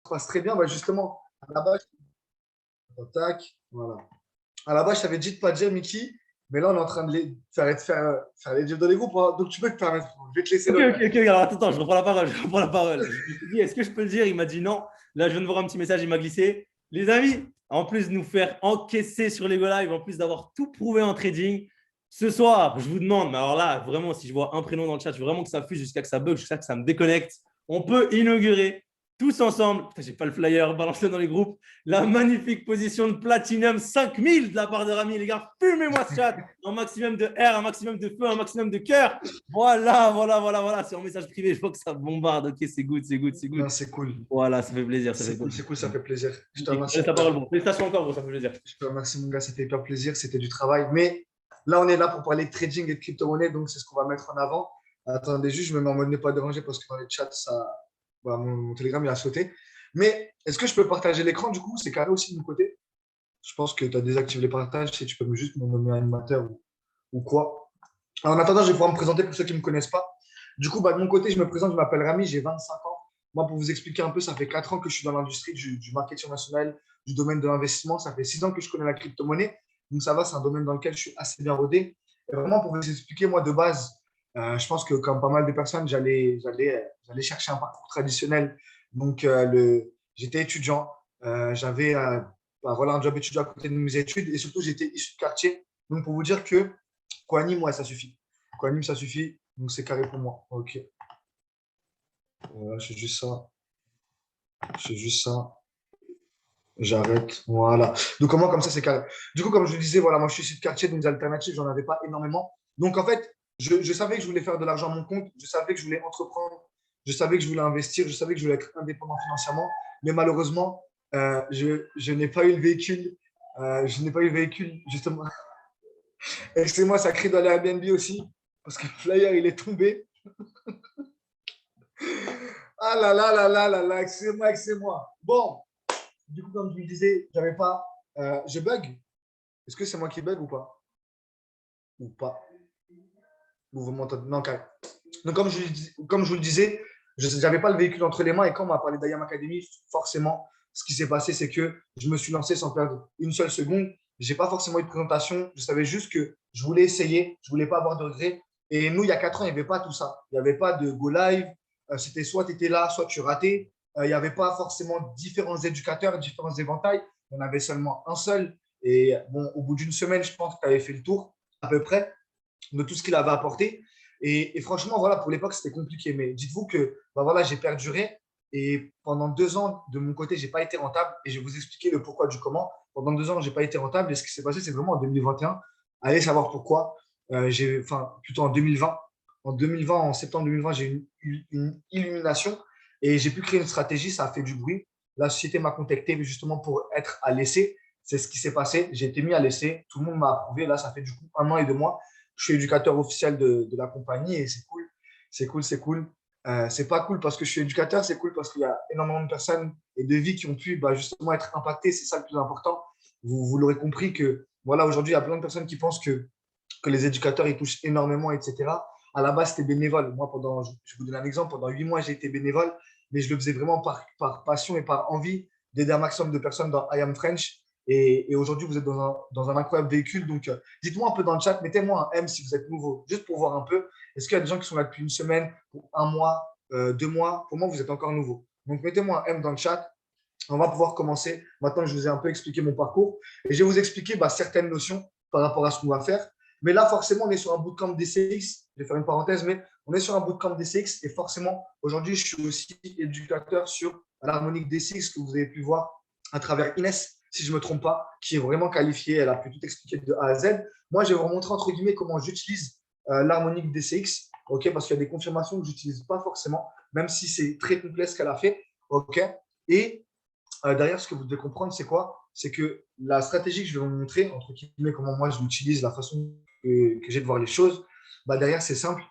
se passe très bien. Bah, justement, à la base, tac, voilà. À la base, je t'avais dit de ne pas dire Mickey, mais là, on est en train de faire les deals dans les groupes, hein. Donc, tu peux te permettre. Je vais te laisser Ok, le ok, faire. ok. Alors, attends, je reprends la parole. Je reprends la parole. Je me suis dit, est-ce que je peux le dire? Il m'a dit non. Là, je viens de voir un petit message, il m'a glissé. Les amis, en plus de nous faire encaisser sur les Go Live, en plus d'avoir tout prouvé en trading, ce soir, je vous demande, mais alors là, vraiment, si je vois un prénom dans le chat, je veux vraiment que ça fuse jusqu'à que ça bug, jusqu'à que ça me déconnecte. On peut inaugurer tous ensemble, putain, j'ai pas le flyer, balancez dans les groupes, la magnifique position de Platinum 5000 de la part de Rami. Les gars, fumez-moi ce chat. Un maximum de R, un maximum de feu, un maximum de cœur. Voilà, voilà, voilà, voilà. C'est en message privé, je vois que ça bombarde. Ok, c'est good, c'est good, c'est good. Non, c'est cool. Voilà, ça fait plaisir, ça fait C'est plaisir. cool, ça fait plaisir. Je te Je te remercie, laisse la mon gars. parole, bon. Félicitations encore, bon, ça fait plaisir. Je te remercie, mon gars. C'était hyper plaisir. C'était du travail. Mais là, on est là pour parler de trading et de crypto-monnaie. Donc, c'est ce qu'on va mettre en avant. Attendez juste, je me mets en mode ne pas déranger parce que dans les chats, voilà, mon Telegram, il a sauté. Mais est-ce que je peux partager l'écran du coup? C'est carré aussi de mon côté. Je pense que tu as désactivé les partages. Si tu peux juste me nommer animateur ou quoi. En attendant, je vais pouvoir me présenter pour ceux qui ne me connaissent pas. Du coup, bah, de mon côté, je me présente, je m'appelle Rami, j'ai 25 ans. Moi, pour vous expliquer un peu, ça fait 4 ans que je suis dans l'industrie du marketing national, du domaine de l'investissement. Ça fait 6 ans que je connais la crypto-monnaie. Donc, ça va, c'est un domaine dans lequel je suis assez bien rodé. Et vraiment, pour vous expliquer, moi, de base, je pense que comme pas mal de personnes, j'allais chercher un parcours traditionnel. Donc, j'étais étudiant. J'avais bah, voilà, un job étudiant à côté de mes études. Et surtout, j'étais issu de quartier. Donc, pour vous dire que Coanime, ouais, ça suffit. Coanime, ça suffit. Donc, c'est carré pour moi. OK. Voilà, je fais juste ça. Je fais juste ça. J'arrête. Voilà. Donc, comment comme ça, c'est carré. Du coup, comme je le disais, voilà, moi, je suis issu de quartier, donc des alternatives, j'en avais pas énormément. Donc, en fait, je savais que je voulais faire de l'argent à mon compte. Je savais que je voulais entreprendre. Je savais que je voulais investir. Je savais que je voulais être indépendant financièrement. Mais malheureusement, je n'ai pas eu le véhicule. Je n'ai pas eu le véhicule, justement. Excusez-moi, ça crie dans les Airbnb aussi. Parce que le flyer, il est tombé. Ah là là là là là là, excusez-moi, excusez-moi. Bon, du coup, comme je vous le disais, j'avais pas. Je bug. Est-ce que c'est moi qui bug ou pas? Ou pas? Ou vous m'entendez? Non, carré. Donc, comme je vous le disais, je n'avais pas le véhicule entre les mains et quand on m'a parlé d'IAM Academy, forcément, ce qui s'est passé, c'est que je me suis lancé sans perdre une seule seconde. Je n'ai pas forcément eu de présentation. Je savais juste que je voulais essayer. Je ne voulais pas avoir de regrets. Et nous, il y a 4 ans, il n'y avait pas tout ça. Il n'y avait pas de go live. C'était soit tu étais là, soit tu ratais. Il n'y avait pas forcément différents éducateurs, différents éventails. Il y en avait seulement un seul. Et bon, au bout d'une semaine, je pense que tu avais fait le tour à peu près de tout ce qu'il avait apporté. Et franchement, voilà, pour l'époque, c'était compliqué. Mais dites-vous que bah voilà, j'ai perduré. Et pendant 2 ans, de mon côté, je n'ai pas été rentable. Et je vais vous expliquer le pourquoi du comment. Pendant 2 ans, je n'ai pas été rentable. Et ce qui s'est passé, c'est vraiment en 2021. Allez savoir pourquoi. Enfin, plutôt en 2020. En 2020, en septembre 2020, j'ai eu une illumination. Et j'ai pu créer une stratégie. Ça a fait du bruit. La société m'a contacté justement pour être à l'essai. C'est ce qui s'est passé. J'ai été mis à l'essai. Tout le monde m'a approuvé. Là, ça fait du coup 1 an et 2 mois. Je suis éducateur officiel de la compagnie et c'est cool. C'est cool, c'est cool. C'est pas cool parce que je suis éducateur, c'est cool parce qu'il y a énormément de personnes et de vies qui ont pu bah, justement être impactées. C'est ça le plus important. Vous l'aurez compris que voilà, aujourd'hui, il y a plein de personnes qui pensent que les éducateurs ils touchent énormément, etc. À la base, c'était bénévole. Moi, je vous donne un exemple, pendant 8 mois, j'ai été bénévole, mais je le faisais vraiment par passion et par envie d'aider un maximum de personnes dans I Am French. Et aujourd'hui, vous êtes dans un incroyable véhicule. Donc, dites-moi un peu dans le chat, mettez-moi un M si vous êtes nouveau, juste pour voir un peu. Est-ce qu'il y a des gens qui sont là depuis une semaine, pour 1 mois, 2 mois? Pour moi, vous êtes encore nouveau. Donc, mettez-moi un M dans le chat. On va pouvoir commencer. Maintenant, je vous ai un peu expliqué mon parcours et je vais vous expliquer bah, certaines notions par rapport à ce qu'on va faire. Mais là, forcément, on est sur un bootcamp DCX. Je vais faire une parenthèse, mais on est sur un bootcamp DCX et forcément, aujourd'hui, je suis aussi éducateur sur l'harmonique DCX que vous avez pu voir à travers Inès, si je ne me trompe pas, qui est vraiment qualifiée. Elle a pu tout expliquer de A à Z. Moi, je vais vous montrer entre guillemets comment j'utilise l'harmonique DCX, ok, parce qu'il y a des confirmations que je n'utilise pas forcément, même si c'est très complexe ce qu'elle a fait, ok. Et derrière, ce que vous devez comprendre, c'est quoi? C'est que la stratégie que je vais vous montrer, entre guillemets, comment moi je l'utilise, la façon que j'ai de voir les choses, bah derrière, c'est simple,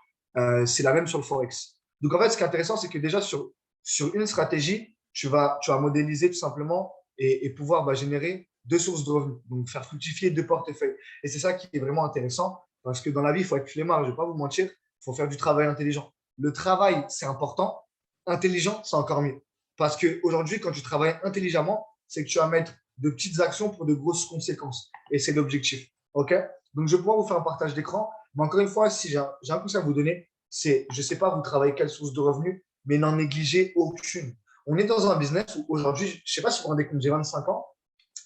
c'est la même sur le Forex. Donc, en fait, ce qui est intéressant, c'est que déjà, sur une stratégie, tu vas modéliser tout simplement et pouvoir bah, générer 2 sources de revenus, donc faire fructifier 2 portefeuilles. Et c'est ça qui est vraiment intéressant, parce que dans la vie, il faut être flemmard, je ne vais pas vous mentir, il faut faire du travail intelligent. Le travail, c'est important, intelligent, c'est encore mieux. Parce qu'aujourd'hui, quand tu travailles intelligemment, c'est que tu vas mettre de petites actions pour de grosses conséquences. Et c'est l'objectif. OK? Donc, je vais pouvoir vous faire un partage d'écran. Mais encore une fois, si j'ai un conseil à vous donner, c'est, je ne sais pas, vous travaillez quelle source de revenus, mais n'en négligez aucune. On est dans un business où aujourd'hui, je ne sais pas si vous vous rendez compte, j'ai 25 ans.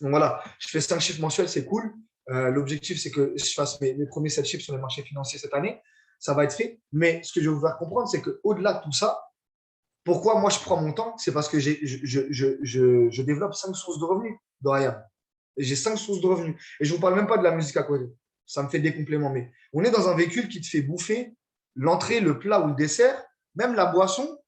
Donc voilà, je fais 5 chiffres mensuels, c'est cool. L'objectif, c'est que je fasse mes premiers 7 chiffres sur les marchés financiers cette année. Ça va être fait. Mais ce que je veux vous faire comprendre, c'est qu'au-delà de tout ça, pourquoi moi je prends mon temps? C'est parce que je développe 5 sources de revenus dans IAM. J'ai 5 sources de revenus. Et je ne vous parle même pas de la musique à côté. Ça me fait des compléments. Mais on est dans un véhicule qui te fait bouffer l'entrée, le plat ou le dessert, même la boisson.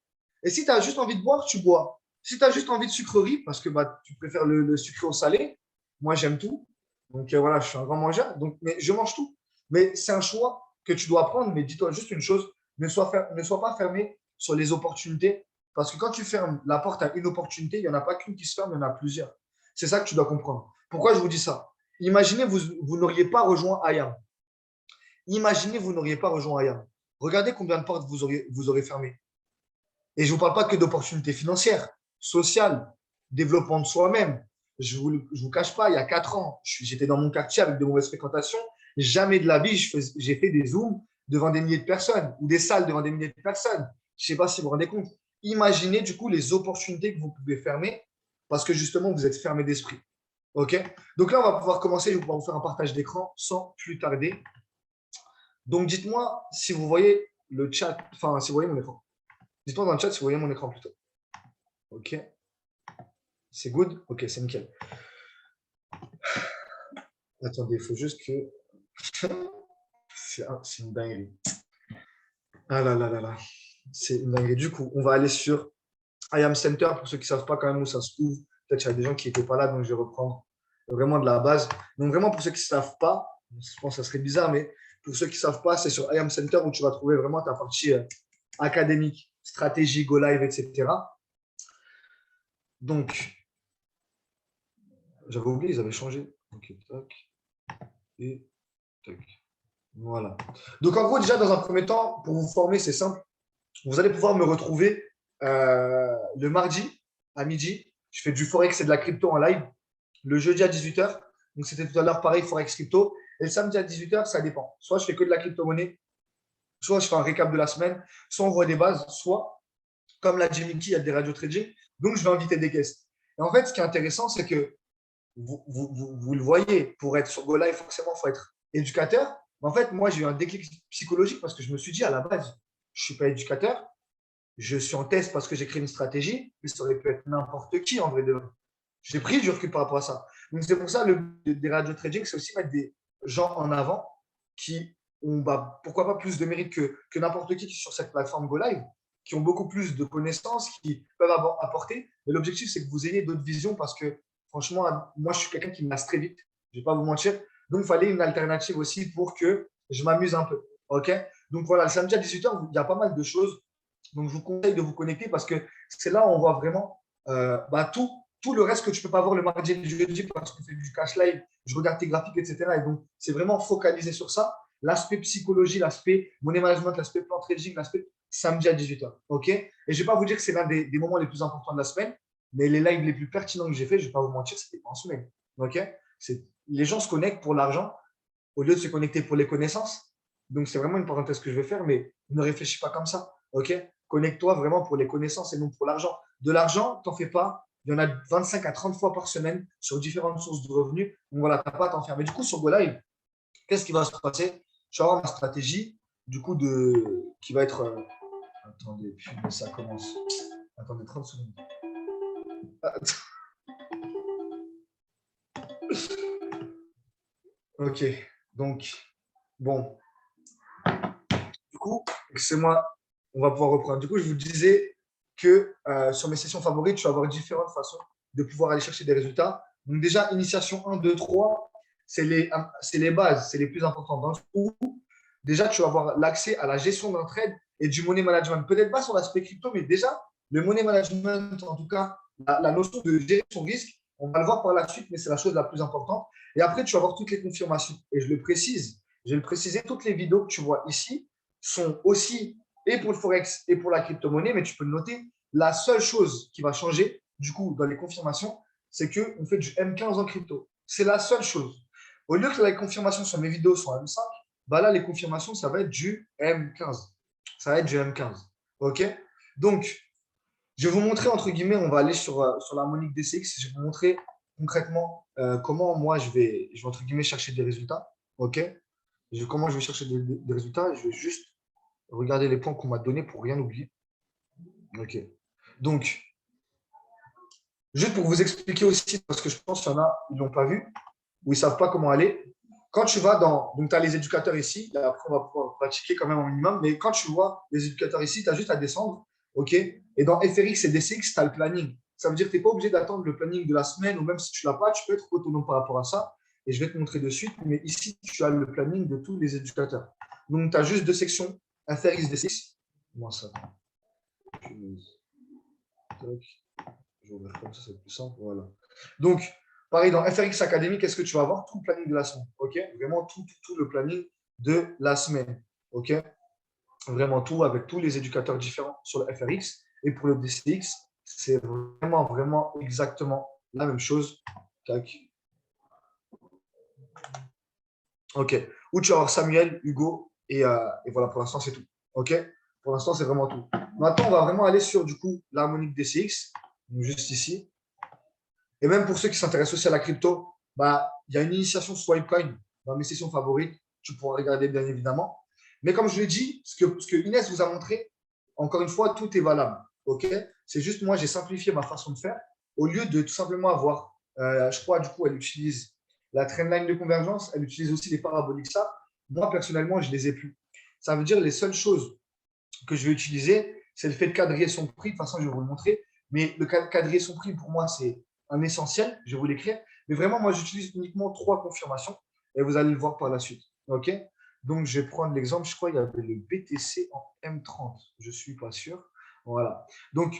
Et si tu as juste envie de boire, tu bois. Si tu as juste envie de sucrerie, parce que bah, tu préfères le sucré au salé, moi j'aime tout. Donc voilà, je suis un grand mangeur, donc, mais je mange tout. Mais c'est un choix que tu dois prendre. Mais dis-toi juste une chose, ne sois pas fermé sur les opportunités. Parce que quand tu fermes la porte à une opportunité, il n'y en a pas qu'une qui se ferme, il y en a plusieurs. C'est ça que tu dois comprendre. Pourquoi je vous dis ça? Imaginez, vous n'auriez pas rejoint IAM. Imaginez, vous n'auriez pas rejoint IAM. Regardez combien de portes vous aurez fermées. Et je ne vous parle pas que d'opportunités financières, sociales, développement de soi-même. Je ne vous cache pas, il y a 4 ans, j'étais dans mon quartier avec de mauvaises fréquentations. Jamais de la vie, j'ai fait des Zooms devant des milliers de personnes ou des salles devant des milliers de personnes. Je ne sais pas si vous vous rendez compte. Imaginez du coup les opportunités que vous pouvez fermer parce que justement, vous êtes fermé d'esprit. OK? Donc là, on va pouvoir commencer. Je vais pouvoir vous faire un partage d'écran sans plus tarder. Donc, dites-moi si vous voyez le chat, enfin, si vous voyez mon écran. Dites-moi dans le chat si vous voyez mon écran plutôt. OK. C'est good? OK, c'est nickel. Attendez, il faut juste que. C'est une dinguerie. Ah là là là là. C'est une dinguerie. Du coup, on va aller sur IAM Center pour ceux qui ne savent pas quand même où ça se trouve. Peut-être qu'il y a des gens qui n'étaient pas là, donc je vais reprendre vraiment de la base. Donc, vraiment, pour ceux qui ne savent pas, je pense que ça serait bizarre, mais pour ceux qui ne savent pas, c'est sur IAM Center où tu vas trouver vraiment ta partie académique, stratégie, go live, etc. Donc, j'avais oublié, ils avaient changé. Ok, tac. Et tac. Voilà. Donc, en gros, déjà, dans un premier temps, pour vous former, c'est simple. Vous allez pouvoir me retrouver le mardi à midi. Je fais du Forex et de la crypto en live. Le jeudi à 18h. Donc, c'était tout à l'heure pareil, Forex crypto. Et le samedi à 18h, ça dépend. Soit je fais que de la crypto-monnaie, soit je fais un récap de la semaine, soit on voit des bases, soit, comme l'a dit Mickey, il y a des radio trading. Donc, je vais inviter des guests. Et en fait, ce qui est intéressant, c'est que vous le voyez, pour être sur GoLive, forcément, il faut être éducateur. Mais en fait, moi, j'ai eu un déclic psychologique parce que je me suis dit à la base, je ne suis pas éducateur, je suis en test parce que j'ai créé une stratégie, mais ça aurait pu être n'importe qui en vrai de vrai. J'ai pris du recul par rapport à ça. Donc, c'est pour ça le but des radio trading, c'est aussi mettre des gens en avant qui ont, bah, pourquoi pas, plus de mérite que n'importe qui sur cette plateforme GoLive, qui ont beaucoup plus de connaissances, qui peuvent apporter. Mais l'objectif, c'est que vous ayez d'autres visions parce que, franchement, moi, je suis quelqu'un qui me lasse très vite. Je ne vais pas vous mentir. Donc, il fallait une alternative aussi pour que je m'amuse un peu. OK? Donc, voilà, le samedi à 18h, il y a pas mal de choses. Donc, je vous conseille de vous connecter parce que c'est là où on voit vraiment bah, tout le reste que tu ne peux pas voir le mardi et le jeudi parce que tu fais du cash live, je regarde tes graphiques, etc. Et donc, c'est vraiment focalisé sur ça. L'aspect psychologie, l'aspect money management, l'aspect plan trading, l'aspect samedi à 18h. OK? Et je ne vais pas vous dire que c'est l'un des moments les plus importants de la semaine, mais les lives les plus pertinents que j'ai fait, je ne vais pas vous mentir, c'était pas en semaine. OK? Les gens se connectent pour l'argent au lieu de se connecter pour les connaissances. Donc, c'est vraiment une parenthèse que je vais faire, mais ne réfléchis pas comme ça. OK? Connecte-toi vraiment pour les connaissances et non pour l'argent. De l'argent, t'en fais pas. Il y en a 25 à 30 fois par semaine sur différentes sources de revenus. Donc voilà, tu n'as pas à t'en faire. Mais du coup, sur GoLive, qu'est-ce qui va se passer? Je vais avoir ma stratégie, du coup, qui va être. Attendez, puis ça commence. Attendez 30 secondes. Ok, donc, bon. Du coup, c'est moi, on va pouvoir reprendre. Du coup, je vous disais que sur mes sessions favorites, tu vas avoir différentes façons de pouvoir aller chercher des résultats. Donc déjà, initiation 1, 2, 3, c'est les bases, c'est les plus importantes. Dans le coup, déjà, tu vas avoir l'accès à la gestion d'un trade et du money management. Peut-être pas sur l'aspect crypto, mais déjà, le money management, en tout cas, la notion de gérer son risque, on va le voir par la suite, mais c'est la chose la plus importante. Et après, tu vas avoir toutes les confirmations. Et je le précise, je vais le préciser, toutes les vidéos que tu vois ici sont aussi et pour le Forex et pour la crypto-monnaie, mais tu peux le noter, La seule chose qui va changer, du coup, dans les confirmations, c'est qu'on fait du M15 en crypto. C'est la seule chose. Au lieu que les confirmations sur mes vidéos soient M5, bah là, les confirmations, ça va être du M15. Ça va être du M15. OK? Donc, je vais vous montrer, entre guillemets, on va aller sur l'harmonique DCX. Je vais vous montrer concrètement comment moi, je vais, entre guillemets, chercher des résultats. OK? Comment je vais chercher des résultats. Je vais juste regarder les points qu'on m'a donnés pour rien oublier. OK. Donc, juste pour vous expliquer aussi, parce que je pense qu'il y en a, ils ne l'ont pas vu, ou ils ne savent pas comment aller. Quand tu vas dans. Donc, tu as les éducateurs ici, et après, on va pouvoir pratiquer quand même au minimum, mais quand tu vois les éducateurs ici, tu as juste à descendre. OK? Et dans FRX et DCX, tu as le planning. Ça veut dire que tu n'es pas obligé d'attendre le planning de la semaine, ou même si tu ne l'as pas, tu peux être autonome par rapport à ça. Et je vais te montrer de suite, mais ici, tu as le planning de tous les éducateurs. Donc, tu as juste deux sections, FRX, DCX. Moi, ça. Je vais ouvrir comme ça, c'est plus simple. Voilà. Donc, pareil, dans FRX Academy, qu'est-ce que tu vas avoir? Tout le planning de la semaine. OK? Vraiment tout le planning de la semaine. OK? Vraiment tout avec tous les éducateurs différents sur le FRX. Et pour le DCX, c'est vraiment exactement la même chose. Tac. OK. Où tu vas avoir Samuel, Hugo, et voilà, pour l'instant, c'est tout. OK? Pour l'instant, c'est vraiment tout. Maintenant, on va vraiment aller sur, du coup, l'harmonique DCX. Donc, juste ici. Et même pour ceux qui s'intéressent aussi à la crypto, bah, il y a une initiation Swipecoin dans mes sessions favorites. Tu pourras regarder, bien évidemment. Mais comme je l'ai dit, ce que Inès vous a montré, encore une fois, tout est valable. OK? C'est juste moi, j'ai simplifié ma façon de faire. Au lieu de tout simplement avoir, je crois, du coup, elle utilise la trendline de convergence, elle utilise aussi les paraboliques SAP. Moi, personnellement, je ne les ai plus. Ça veut dire les seules choses que je vais utiliser, c'est le fait de quadriller son prix. De toute façon, je vais vous le montrer. Mais le quadriller son prix, pour moi, c'est un essentiel. Je vais vous l'écrire. Mais vraiment, moi, j'utilise uniquement 3 confirmations et vous allez le voir par la suite. OK? Donc, je vais prendre l'exemple. Je crois qu'il y avait le BTC en M30. Je ne suis pas sûr. Voilà. Donc,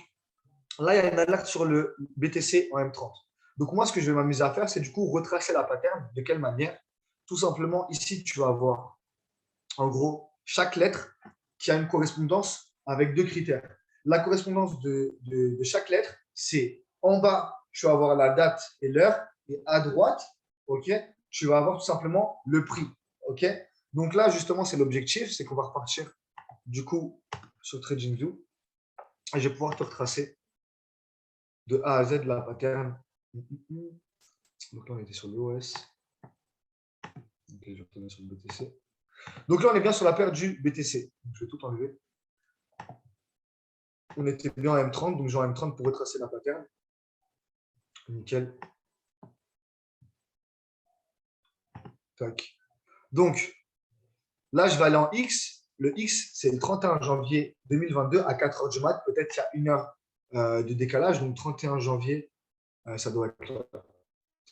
là, il y a une alerte sur le BTC en M30. Donc, moi, ce que je vais m'amuser à faire, c'est du coup retracer la pattern. De quelle manière? Tout simplement, ici, tu vas avoir en gros chaque lettre qui a une correspondance avec 2 critères. La correspondance de chaque lettre, c'est en bas, tu vas avoir la date et l'heure, et à droite, ok, tu vas avoir tout simplement le prix. Ok. Donc là, justement, c'est l'objectif, c'est qu'on va repartir du coup sur TradingView et je vais pouvoir te retracer de A à Z la pattern. Donc là, on était sur l'OS. Ok, je vais retourner sur le BTC. Donc là, on est bien sur la paire du BTC. Donc, je vais tout enlever. On était bien en M30, donc j'ai en M30 pour retracer la pattern. Nickel. Tac. Donc, là, je vais aller en X. Le X, c'est le 31 janvier 2022 à 4h du mat. Peut-être qu'il y a une heure de décalage. Donc, 31 janvier, ça doit être là.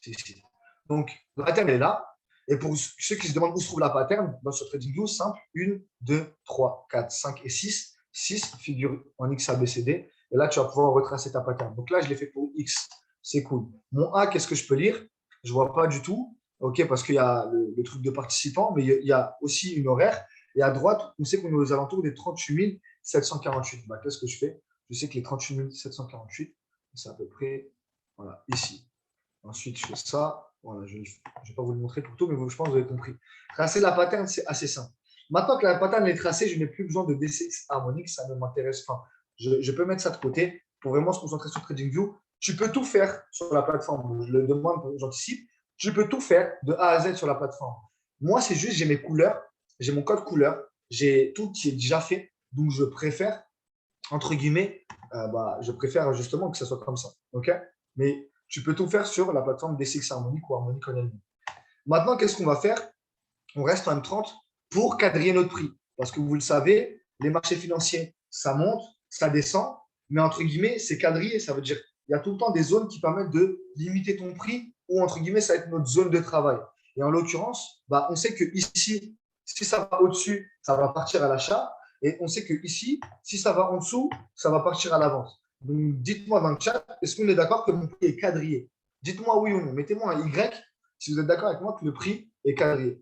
Ici. Donc, la pattern est là. Et pour ceux qui se demandent où se trouve la pattern, dans ce TradingView, simple, 1, 2, 3, 4, 5 et 6. 6 figurent en X, A, B, C, D. Et là, tu vas pouvoir retracer ta pattern. Donc là, je l'ai fait pour X. C'est cool. Mon A, qu'est-ce que je peux lire? Je ne vois pas du tout. OK, parce qu'il y a le truc de participants, mais il y a aussi une horaire. Et à droite, on sait qu'on est aux alentours des 38 748. Bah, qu'est-ce que je fais? Je sais que les 38 748, c'est à peu près voilà, ici. Ensuite, je fais ça. Voilà, je ne vais pas vous le montrer pour tout, mais je pense que vous avez compris. Tracer la pattern, c'est assez simple. Maintenant que la pattern est tracée, je n'ai plus besoin de DCX harmonique, ça ne m'intéresse pas. Je peux mettre ça de côté pour vraiment se concentrer sur TradingView. Tu peux tout faire sur la plateforme. Je le demande, j'anticipe. Tu peux tout faire de A à Z sur la plateforme. Moi, c'est juste, j'ai mes couleurs, j'ai mon code couleur, j'ai tout qui est déjà fait. Donc, je préfère, entre guillemets, je préfère justement que ça soit comme ça. OK? Mais tu peux tout faire sur la plateforme DCX Harmonic ou Harmonic en elle-même. Maintenant, qu'est-ce qu'on va faire? On reste en M30 pour quadriller notre prix. Parce que vous le savez, les marchés financiers, ça monte, ça descend, mais entre guillemets, c'est quadrillé. Ça veut dire qu'il y a tout le temps des zones qui permettent de limiter ton prix ou entre guillemets, ça va être notre zone de travail. Et en l'occurrence, on sait que ici, si ça va au-dessus, ça va partir à l'achat. Et on sait que ici, si ça va en dessous, ça va partir à la vente. Donc, dites-moi dans le chat, est-ce qu'on est d'accord que mon prix est quadrillé? Dites-moi oui ou non. Mettez-moi un Y si vous êtes d'accord avec moi que le prix est quadrillé.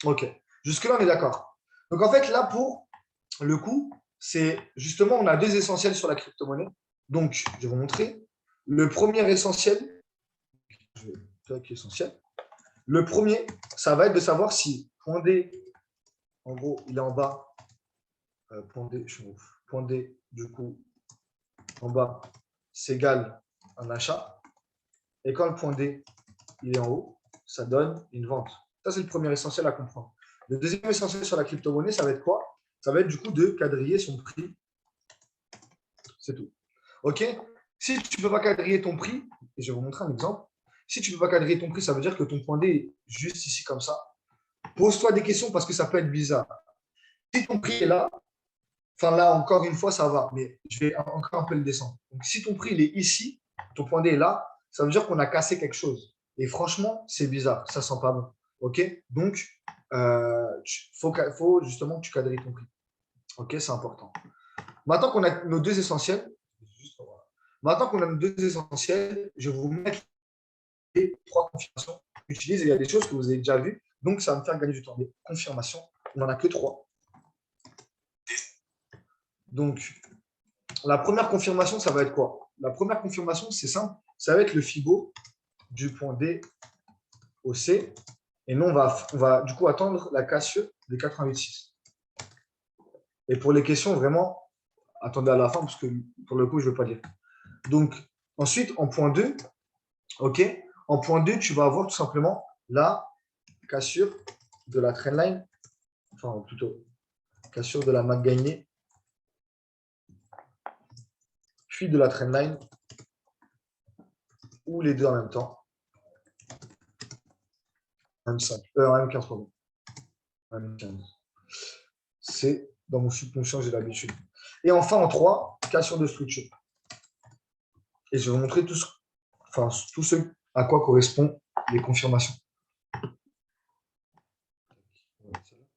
OK. Jusque-là, on est d'accord. Donc, en fait, là, pour le coup, c'est justement, on a deux essentiels sur la crypto-monnaie. Donc, je vais vous montrer. Le premier essentiel, je vais faire essentiel. Le premier, ça va être de savoir si point D, en gros, il est en bas. Point D, point D, du coup, en bas, c'est égal à un achat. Et quand le point D, il est en haut, ça donne une vente. Ça, c'est le premier essentiel à comprendre. Le deuxième essentiel sur la crypto-monnaie, ça va être quoi? Ça va être du coup de quadriller son prix. C'est tout. OK? Si tu ne peux pas quadriller ton prix, et je vais vous montrer un exemple. Si tu ne peux pas quadriller ton prix, ça veut dire que ton point D est juste ici comme ça. Pose-toi des questions parce que ça peut être bizarre. Si ton prix est là, enfin là, encore une fois, ça va, mais je vais encore un peu le descendre. Donc, si ton prix il est ici, ton point D est là, ça veut dire qu'on a cassé quelque chose. Et franchement, c'est bizarre, ça sent pas bon. OK? Donc, faut justement que tu quadrilles ton prix. OK, c'est important. Maintenant qu'on a nos deux essentiels, je vais vous mettre les trois confirmations utilisées. Il y a des choses que vous avez déjà vues, donc ça va me faire gagner du temps. Mais confirmations, on n'en a que trois. Donc, la première confirmation, ça va être quoi? La première confirmation, c'est simple, ça va être le FIBO du point D au C. Et nous, on va du coup attendre la cassure des 88,6. Et pour les questions, vraiment, attendez à la fin, parce que pour le coup, je ne veux pas dire. Donc, ensuite, en point 2, OK, en point 2, tu vas avoir tout simplement la cassure de la trendline, enfin plutôt cassure de la MAC gagnée, puis de la trendline, ou les deux en même temps. M5, M15, pardon. M15. C'est dans mon subconscient, j'ai l'habitude. Et enfin, en 3, cassure de structure. Et je vais vous montrer tout ce à quoi correspondent les confirmations.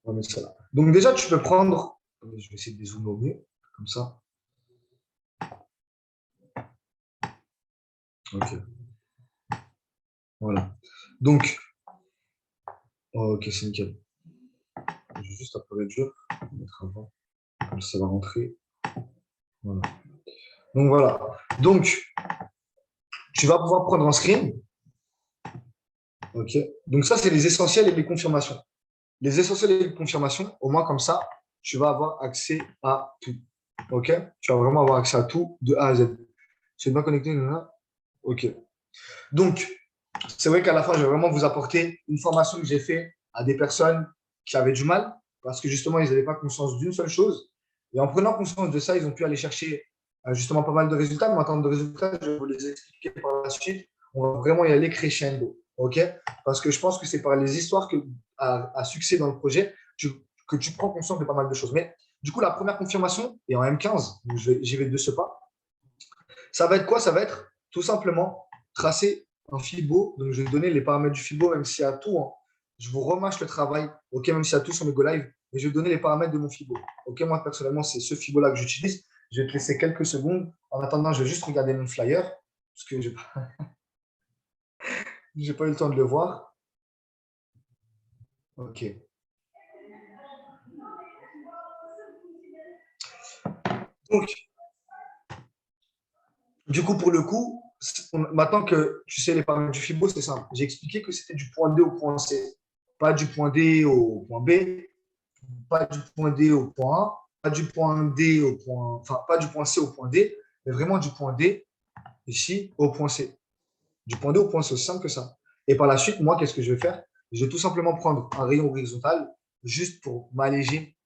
On va mettre ça là. Donc déjà, tu peux prendre, je vais essayer de dézoomer au mieux, comme ça. Ok. Voilà. Donc, ok, c'est nickel. Je vais juste après le dur, mettre avant, comme ça va rentrer. Voilà. Donc voilà. Donc, tu vas pouvoir prendre un screen. Ok. Donc ça, c'est les essentiels et les confirmations. Les essentiels et les confirmations, au moins comme ça, tu vas avoir accès à tout. Ok. Tu vas vraiment avoir accès à tout de A à Z. Tu es bien connecté là? Ok. Donc, c'est vrai qu'à la fin, je vais vraiment vous apporter une formation que j'ai faite à des personnes qui avaient du mal, parce que justement, ils n'avaient pas conscience d'une seule chose. Et en prenant conscience de ça, ils ont pu aller chercher justement pas mal de résultats. Mais en termes de résultats, je vais vous les expliquer par la suite. On va vraiment y aller crescendo. OK? Parce que je pense que c'est par les histoires à succès dans le projet que tu prends conscience de pas mal de choses. Mais du coup, la première confirmation, et en M15, j'y vais de ce pas, ça va être quoi? Ça va être tout simplement tracer un FIBO. Donc, je vais donner les paramètres du FIBO, même s'il y a tout. Hein. Je vous remâche le travail, OK, même s'il y a tout sur mes Go Live. Et je vais donner les paramètres de mon FIBO. OK, moi, personnellement, c'est ce FIBO-là que j'utilise. Je vais te laisser quelques secondes. En attendant, je vais juste regarder mon flyer, parce que je n'ai pas eu le temps de le voir. OK. Donc, du coup, pour le coup, maintenant que tu sais les paramètres du FIBO, c'est simple. J'ai expliqué que c'était du point D au point C, pas du point D au point B, pas du point D au point A, pas du point D au point, enfin, pas du point C au point D, mais vraiment du point D ici au point C. Du point D au point C, aussi simple que ça. Et par la suite, moi, qu'est-ce que je vais faire? Je vais tout simplement prendre un rayon horizontal juste pour m'alléger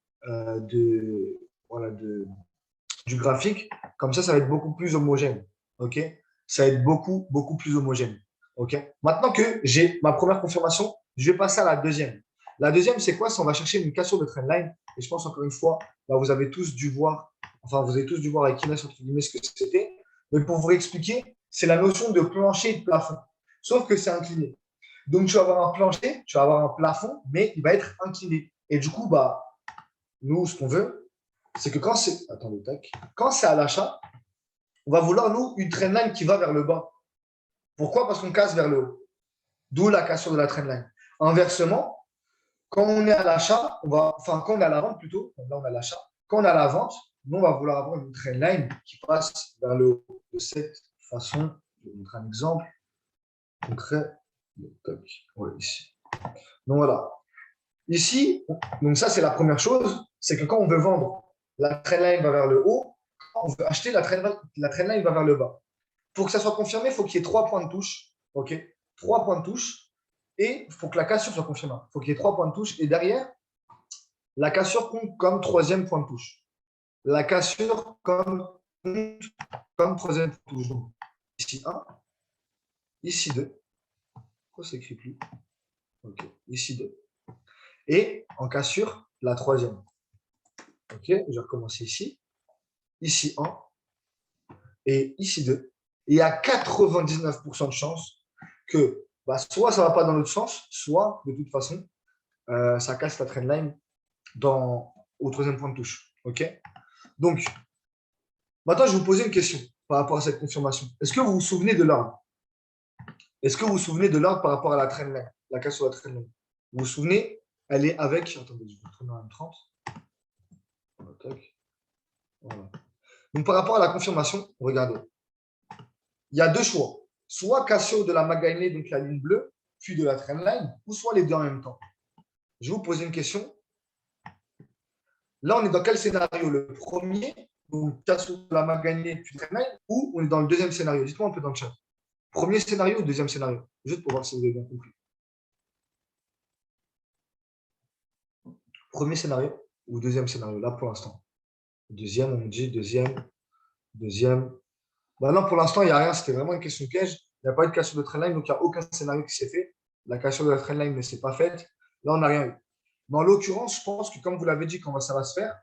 voilà, du graphique. Comme ça va être beaucoup plus homogène. OK? Ça va être beaucoup, beaucoup plus homogène. OK? Maintenant que j'ai ma première confirmation, je vais passer à la deuxième. La deuxième, c'est quoi? C'est on va chercher une cassure de trendline. Et je pense encore une fois, là, vous avez tous dû voir, avec Inès, entre guillemets, ce que c'était. Mais pour vous expliquer, c'est la notion de plancher et de plafond. Sauf que c'est incliné. Donc, tu vas avoir un plancher, tu vas avoir un plafond, mais il va être incliné. Et du coup, bah, nous, ce qu'on veut, c'est que quand c'est. Attendez, tac. Quand c'est à l'achat, on va vouloir, nous, une trendline qui va vers le bas. Pourquoi? Parce qu'on casse vers le haut. D'où la cassure de la trendline. Inversement, quand on est à l'achat, quand on est à la vente plutôt, là on est à l'achat, quand on est à la vente, nous, on va vouloir avoir une trendline qui passe vers le haut. De cette façon, je vais vous montrer un exemple concret. Ouais, ici. Donc voilà. Ici, donc ça, c'est la première chose, c'est que quand on veut vendre, la trendline va vers le haut. Quand on veut acheter, la trendline va vers le bas. Pour que ça soit confirmé, il faut qu'il y ait 3 points de touche. OK? 3 points de touche. Et il faut que la cassure soit confirmée. Il faut qu'il y ait 3 points de touche. Et derrière, la cassure compte comme troisième point de touche. La cassure compte comme troisième point de touche. Donc, ici 1, ici 2. Pourquoi ça écrit plus? OK. Ici 2. Et en cassure, la troisième. OK, je vais recommencer ici. Ici 1 et ici 2. Et il y a 99% de chances que soit ça ne va pas dans l'autre sens, soit de toute façon, ça casse la trendline au troisième point de touche. OK? Donc, maintenant, je vais vous poser une question par rapport à cette confirmation. Est-ce que vous vous souvenez de l'ordre? Est-ce que vous vous souvenez de l'ordre par rapport à la trendline, la casse sur la trendline? Vous vous souvenez? Elle est avec. Attendez, je vais retourner en M30. Voilà. Donc, par rapport à la confirmation, regardez. Il y a deux choix. Soit cassure de la magainée, donc la ligne bleue, puis de la trendline, ou soit les deux en même temps. Je vais vous poser une question. Là, on est dans quel scénario? Le premier, donc cassure de la magainée, puis trendline, ou on est dans le deuxième scénario? Dites-moi un peu dans le chat. Premier scénario ou deuxième scénario? Juste pour voir si vous avez bien compris. Premier scénario ou deuxième scénario, là pour l'instant. Deuxième, on me dit deuxième. Bah non, pour l'instant, il n'y a rien. C'était vraiment une question piège. Il n'y a pas eu de cassure de trendline, donc il n'y a aucun scénario qui s'est fait. La cassure de la trendline ne s'est pas faite. Là, on n'a rien eu. Mais en l'occurrence, je pense que comme vous l'avez dit, comment ça va se faire,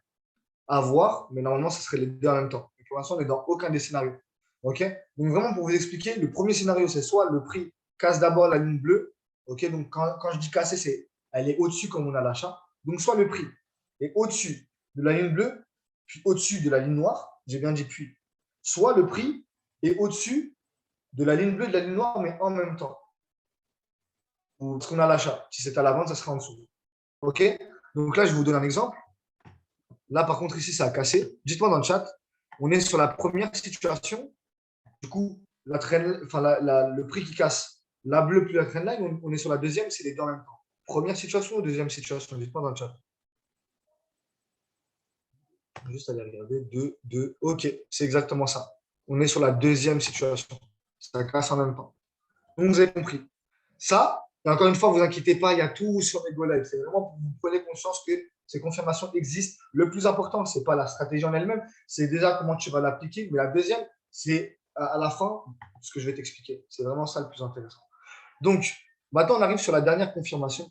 à voir, mais normalement, ce serait les deux en même temps. Et pour l'instant, on n'est dans aucun des scénarios. OK? Donc, vraiment, pour vous expliquer, le premier scénario, c'est soit le prix casse d'abord la ligne bleue. OK? Donc, quand je dis casser, c'est elle est au-dessus comme on a l'achat. Donc, soit le prix est au-dessus de la ligne bleue, puis au-dessus de la ligne noire. J'ai bien dit puis. Soit le prix est au-dessus de la ligne bleue et de la ligne noire, mais en même temps. Parce qu'on a l'achat. Si c'est à la vente, ça sera en dessous. OK? Donc là, je vais vous donne un exemple. Là, par contre, ici, ça a cassé. Dites-moi dans le chat, on est sur la première situation. Du coup, le prix qui casse, la bleue plus la trendline, on est sur la deuxième, c'est les deux en même temps. Première situation ou deuxième situation? Dites-moi dans le chat. Juste aller regarder. 2, 2. OK, c'est exactement ça. On est sur la deuxième situation. Ça casse en même temps. Donc, vous avez compris. Ça, et encore une fois, vous inquiétez pas, il y a tout sur mes Live. C'est vraiment pour que vous preniez conscience que ces confirmations existent. Le plus important, ce n'est pas la stratégie en elle-même, c'est déjà comment tu vas l'appliquer. Mais la deuxième, c'est à la fin ce que je vais t'expliquer. C'est vraiment ça le plus intéressant. Donc, maintenant, on arrive sur la dernière confirmation.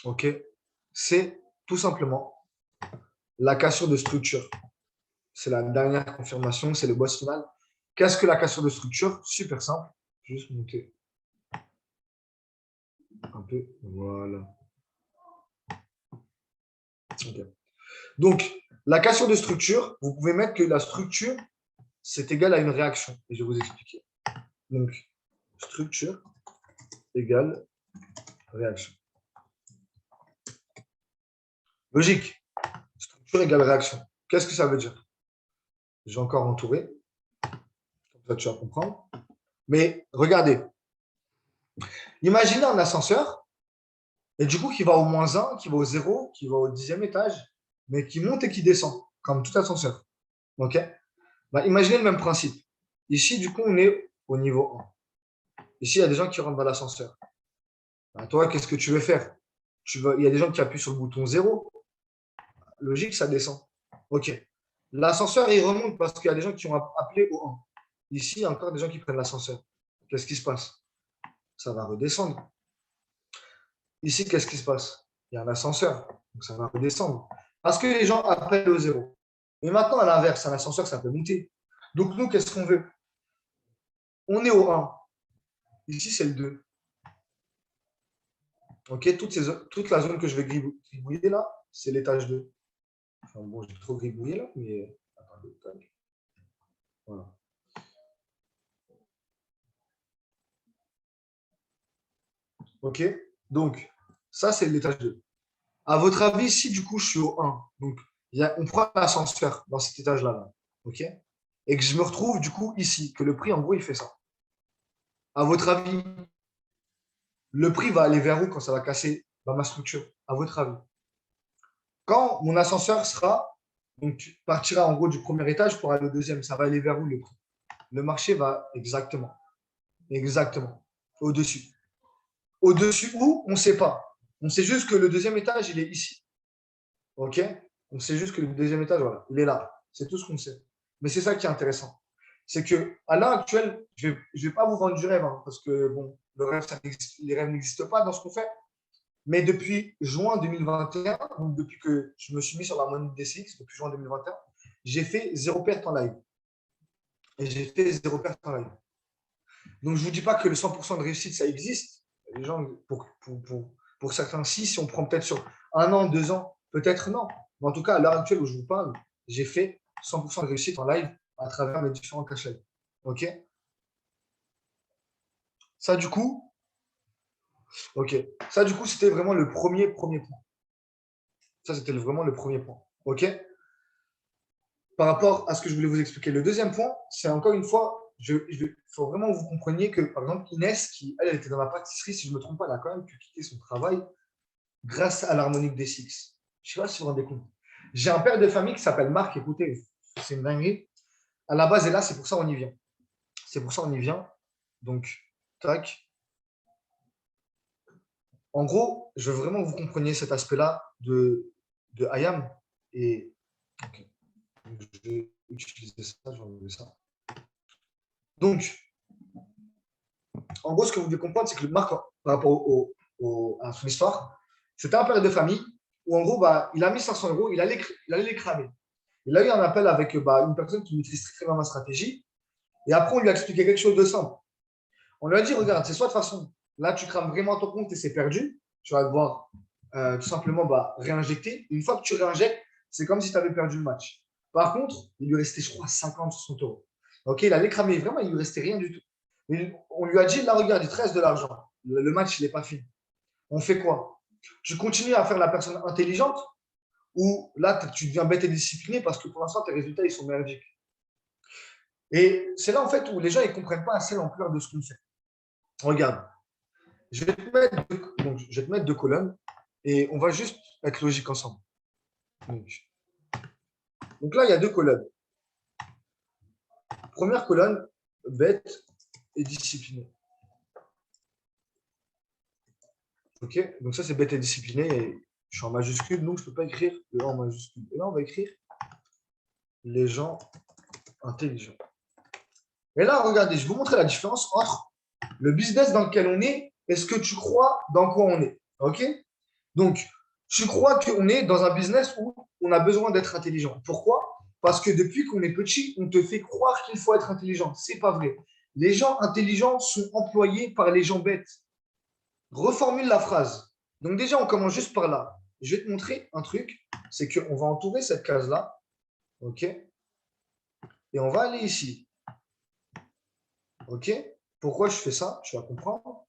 OK. C'est tout simplement la cassure de structure. C'est la dernière confirmation, c'est le boss final. Qu'est-ce que la cassure de structure? Super simple. Juste monter un peu. Voilà. Okay. Donc, la cassure de structure, vous pouvez mettre que la structure, c'est égal à une réaction. Et je vais vous expliquer. Donc, structure égale réaction. Logique. Structure égale réaction. Qu'est-ce que ça veut dire? J'ai encore entouré. Comme ça, tu vas comprendre. Mais regardez. Imaginez un ascenseur, et du coup, qui va au -1, qui va au 0, qui va au 10e étage, mais qui monte et qui descend, comme tout ascenseur. OK? Imaginez le même principe. Ici, du coup, on est au niveau 1. Ici, il y a des gens qui rentrent dans l'ascenseur. Toi, qu'est-ce que tu veux faire? Il y a des gens qui appuient sur le bouton 0. Logique, ça descend. OK. L'ascenseur, il remonte parce qu'il y a des gens qui ont appelé au 1. Ici, il y a encore des gens qui prennent l'ascenseur. Qu'est-ce qui se passe? Ça va redescendre. Ici, qu'est-ce qui se passe? Il y a un ascenseur. Donc, ça va redescendre. Parce que les gens appellent au 0. Mais maintenant, à l'inverse, un ascenseur, ça peut monter. Donc, nous, qu'est-ce qu'on veut? On est au 1. Ici, c'est le 2. OK, toute la zone que je vais gribouiller là, c'est l'étage 2. Enfin, bon, j'ai trop gribouillé là, mais attendez. Voilà. OK, donc ça, c'est l'étage 2. À votre avis, si du coup, je suis au 1, donc On prend l'ascenseur dans cet étage-là, là, ok? Et que je me retrouve du coup ici, que le prix, en gros, il fait ça. À votre avis, le prix va aller vers où quand ça va casser dans ma structure? À votre avis? Quand mon ascenseur sera, donc tu partiras en gros du premier étage pour aller au deuxième, ça va aller vers où le prix? Le marché va exactement, exactement, au-dessus. Au-dessus où? On ne sait pas. On sait juste que le deuxième étage, il est ici. OK? On sait juste que le deuxième étage, voilà, il est là. C'est tout ce qu'on sait. Mais c'est ça qui est intéressant. C'est qu'à l'heure actuelle, je ne vais pas vous vendre du rêve, hein, parce que bon, les rêves n'existent pas dans ce qu'on fait. Mais depuis juin 2021, donc depuis que je me suis mis sur la monnaie DCX, depuis juin 2021, j'ai fait zéro perte en live. Et j'ai fait zéro perte en live. Donc, je ne vous dis pas que le 100% de réussite, ça existe. Les gens, pour certains, si on prend peut-être sur 1 an, 2 ans, peut-être non. Mais en tout cas, à l'heure actuelle où je vous parle, j'ai fait 100% de réussite en live à travers mes différents cash live. OK? Ça, du coup, OK. Ça, du coup, c'était vraiment le premier point. Ça, c'était vraiment le premier point. OK? Par rapport à ce que je voulais vous expliquer. Le deuxième point, c'est encore une fois, il faut vraiment que vous compreniez que, par exemple, Inès, qui, elle était dans la pâtisserie, si je ne me trompe pas, elle a quand même pu quitter son travail grâce à l'harmonique des Six. Je ne sais pas si vous vous rendez compte. J'ai un père de famille qui s'appelle Marc, écoutez, c'est une dinguerie. À la base, et là, c'est pour ça qu'on y vient. C'est pour ça qu'on y vient. Donc, tac. En gros, je veux vraiment que vous compreniez cet aspect-là de IAM. Et okay. Je vais utiliser ça, je vais enlever ça. Donc, en gros, ce que vous devez comprendre, c'est que Marc, par rapport à son histoire, c'était un père de famille où, en gros, bah, il a mis 500 euros, il allait les cramer. Il a eu un appel avec une personne qui maîtrise très bien ma stratégie. Et après, on lui a expliqué quelque chose de simple. On lui a dit, regarde, c'est soit de toute façon, là, tu crames vraiment ton compte et c'est perdu. Tu vas devoir tout simplement réinjecter. Une fois que tu réinjectes, c'est comme si tu avais perdu le match. Par contre, il lui restait, je crois, 50, 60 euros. Ok, il allait cramer. Vraiment, il lui restait rien du tout. Mais on lui a dit, là, regarde, il te reste de l'argent. Le match, il n'est pas fini. On fait quoi? Tu continues à faire la personne intelligente ou là, tu deviens bête et discipliné parce que pour l'instant, tes résultats, ils sont merdiques. Et c'est là, en fait, où les gens ne comprennent pas assez l'ampleur de ce qu'on fait. Regarde, je vais te mettre deux colonnes et on va juste être logique ensemble. Donc là, il y a deux colonnes. Première colonne, bête et discipliné. Ok, donc ça, c'est bête et discipliné. Et je suis en majuscule, donc je ne peux pas écrire le en majuscule. Et là, on va écrire les gens intelligents. Et là, regardez, je vais vous montrer la différence entre le business dans lequel on est et ce que tu crois dans quoi on est. OK? Donc, tu crois qu'on est dans un business où on a besoin d'être intelligent. Pourquoi? Parce que depuis qu'on est petit, on te fait croire qu'il faut être intelligent. Ce n'est pas vrai. Les gens intelligents sont employés par les gens bêtes. Reformule la phrase. Donc déjà, on commence juste par là. Je vais te montrer un truc, c'est qu'on va entourer cette case-là. OK? Et on va aller ici. OK? Pourquoi je fais ça? Tu vas comprendre.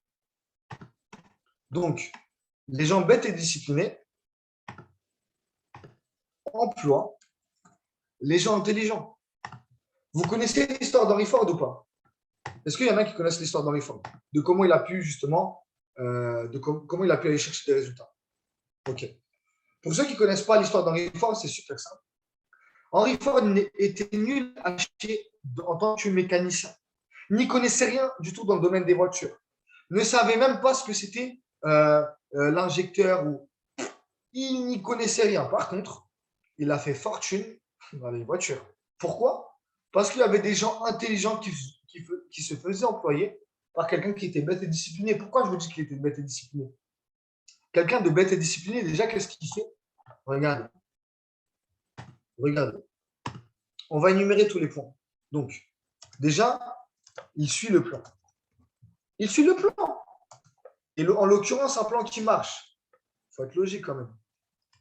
Donc, les gens bêtes et disciplinés emploient les gens intelligents. Vous connaissez l'histoire d'Henry Ford ou pas? Est-ce qu'il y en a qui connaissent l'histoire d'Henry Ford? De comment il a pu justement, comment il a pu aller chercher des résultats. OK. Pour ceux qui ne connaissent pas l'histoire d'Henry Ford, c'est super simple. Henry Ford était nul à chier en tant que mécanicien. N'y connaissait rien du tout dans le domaine des voitures. Ne savait même pas ce que c'était l'injecteur ou il n'y connaissait rien. Par contre, il a fait fortune dans les voitures. Pourquoi? Parce qu'il y avait des gens intelligents qui se faisaient employer par quelqu'un qui était bête et discipliné. Pourquoi je vous dis qu'il était bête et discipliné? Quelqu'un de bête et discipliné, déjà, qu'est-ce qu'il fait? Regarde. Regarde. On va énumérer tous les points. Donc, déjà, il suit le plan. Il suit le plan. Et en l'occurrence, un plan qui marche. Il faut être logique quand même.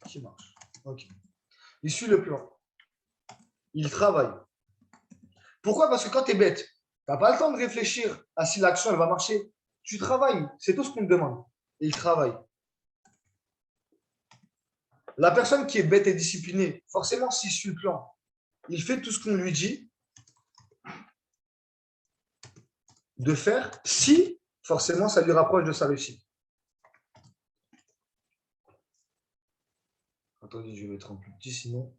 Qui marche. OK. Il suit le plan. Il travaille. Pourquoi? Parce que quand tu es bête, tu n'as pas le temps de réfléchir à si l'action elle va marcher. Tu travailles. C'est tout ce qu'on te demande. Et il travaille. La personne qui est bête et disciplinée, forcément, s'il suit le plan, il fait tout ce qu'on lui dit de faire si, forcément, ça lui rapproche de sa réussite. Attendez, je vais mettre en plus petit, sinon.